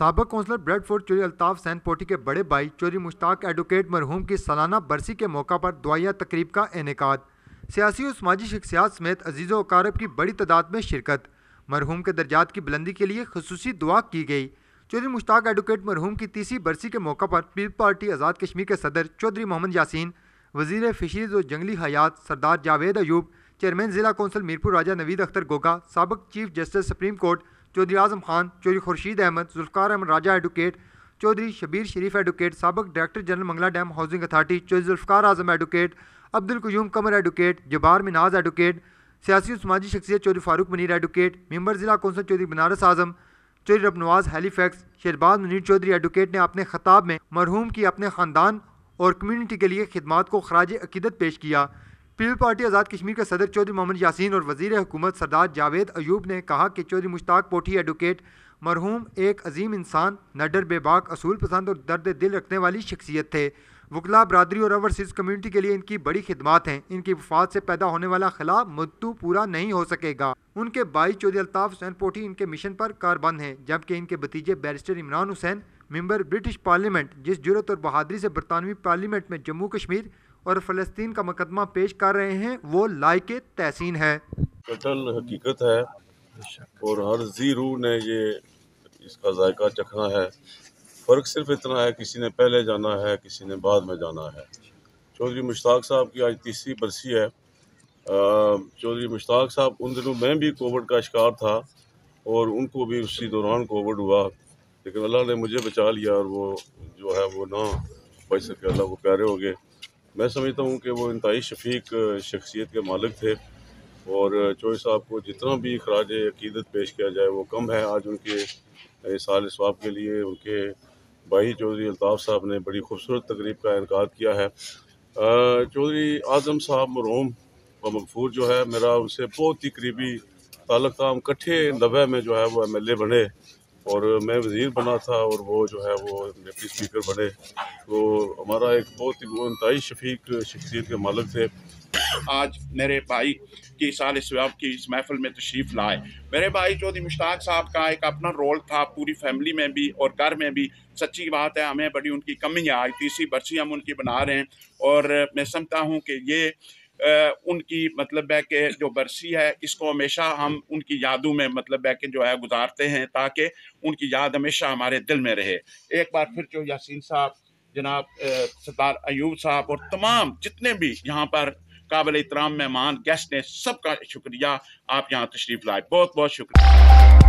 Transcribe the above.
سابق councillor Bradford Chaudhry Altaf Hussain Pothi کے بڑے بھائی چودھری مشتاق ایڈوکیٹ مرحوم کی سالانہ برسی کے موقع پر دعائیہ تقریب کا انعقاد۔ سیاسی و سماجی شخصیات سمیت عزیز و اقارب کی بڑی تعداد میں شرکت۔ مرحوم کے درجات کی بلندی کے لیے خصوصی دعا کی گئی۔ چودھری مشتاق ایڈوکیٹ مرحوم کی 30ویں برسی کے موقع پر پیپلز پارٹی آزاد کشمیر کے صدر چودھری محمد یاسین، وزیر فشریز و جنگلی حیات سردار جاوید ایوب، چیئرمین ضلع کونسل میرپور راجہ نوید اختر گوگا، سابق chief justice supreme court Chaudhry Azam Khan, Chaudhry Khurshid Ahmed, Zulfiqar Ahmed Raja advocate, Chaudhry Shabbir Sharif advocate, سابق director general Mangla dam housing authority Chaudhry Zulfiqar Azam advocate, Abdul Qayyum Qamar advocate, Jabbar Manaz advocate, سیاسی و سماجی شخصیت چودھری فاروق منیر ایڈوکیٹ، ممبر ضلع council Chaudhry Banaras Azam Chaudhry Rab Nawaz Halifax, Shahbaz Munir Chaudhry advocate نے اپنے خطاب میں مرحوم کی اپنے خاندان اور کمیونٹی کے لیے خدمات کو خراج عقیدت پیش کیا۔ پیپلز پارٹی آزاد کشمیر کے صدر چودھری محمد یاسین اور وزیر حکومت سردار جاوید ایوب نے کہا کہ چودھری مشتاق پوٹھی ایڈوکیٹ مرحوم ایک عظیم انسان، نڈر، بے باک، اصول پسند اور درد دل رکھنے والی شخصیت تھے۔ وکلا برادری اور اوورسیز کمیونٹی کے لیے ان کی بڑی خدمات ہیں۔ ان کی وفات سے پیدا ہونے والا خلا مدتو پورا نہیں ہو سکے گا۔ ان کے بھائی چودھری الطاف حسین پوٹھی ان کے مشن پر کاربند ہیں، جبکہ ان کے بھتیجے بیرسٹر عمران حسین ممبر برٹش پارلیمنٹ جس جرأت اور بہادری سے برطانوی پارلیمنٹ میں جموں کشمیر اور فلسطین کا مقدمہ پیش کر رہے ہیں، وہ لائق تحسین ہے۔ قتل حقیقت ہے اور ہر ذی روح نے اس کا ذائقہ چکھنا ہے۔ فرق صرف اتنا ہے، کسی نے پہلے جانا ہے، کسی نے بعد میں جانا ہے۔ چودھری مشتاق صاحب کی آج 30ویں برسی ہے۔ چودھری مشتاق صاحب ان دنوں میں بھی کووڈ کا شکار تھا اور ان کو بھی اسی دوران کووڈ ہوا، لیکن اللہ نے مجھے بچا لیا اور وہ جو ہے وہ نہ بچ سکے، اللہ کو پیارے ہو گئے۔ میں سمجھتا ہوں کہ وہ انتہائی شفیق شخصیت کے مالک تھے اور چودھری صاحب کو جتنا بھی خراج عقیدت پیش کیا جائے وہ کم ہے۔ آج ان کے سال ثواب کے لیے ان کے بھائی چودھری الطاف صاحب نے بڑی خوبصورت تقریب کا انعقاد کیا ہے۔ چودھری اعظم صاحب مرحوم و مغفور جو ہے، میرا ان سے بہت ہی قریبی تعلق تھا۔ ہم کٹھے 90 میں جو ہے وہ MLA بنے اور میں وزیر بنا تھا اور وہ جو ہے وہ ڈپٹی اسپیکر بنے، تو ہمارا ایک بہت ہی انتہائی شفیق شخصیت کے مالک تھے۔ آج میرے بھائی کی سال ثواب کی اس محفل میں تشریف لائے۔ میرے بھائی چودھری مشتاق صاحب کا ایک اپنا رول تھا پوری فیملی میں بھی اور گھر میں بھی۔ سچی بات ہے، ہمیں بڑی ان کی کمی ہے۔ آج 30ویں برسی ہم ان کی بنا رہے ہیں اور میں سمجھتا ہوں کہ یہ ان کی مطلب ہے کہ جو برسی ہے اس کو ہمیشہ ہم ان کی یادوں میں مطلب ہے کہ جو ہے گزارتے ہیں تاکہ ان کی یاد ہمیشہ ہمارے دل میں رہے۔ ایک بار پھر جو یاسین صاحب، جناب سردار ایوب صاحب اور تمام جتنے بھی یہاں پر قابل احترام مہمان گیسٹ نے، سب کا شکریہ، آپ یہاں تشریف لائے، بہت بہت شکریہ۔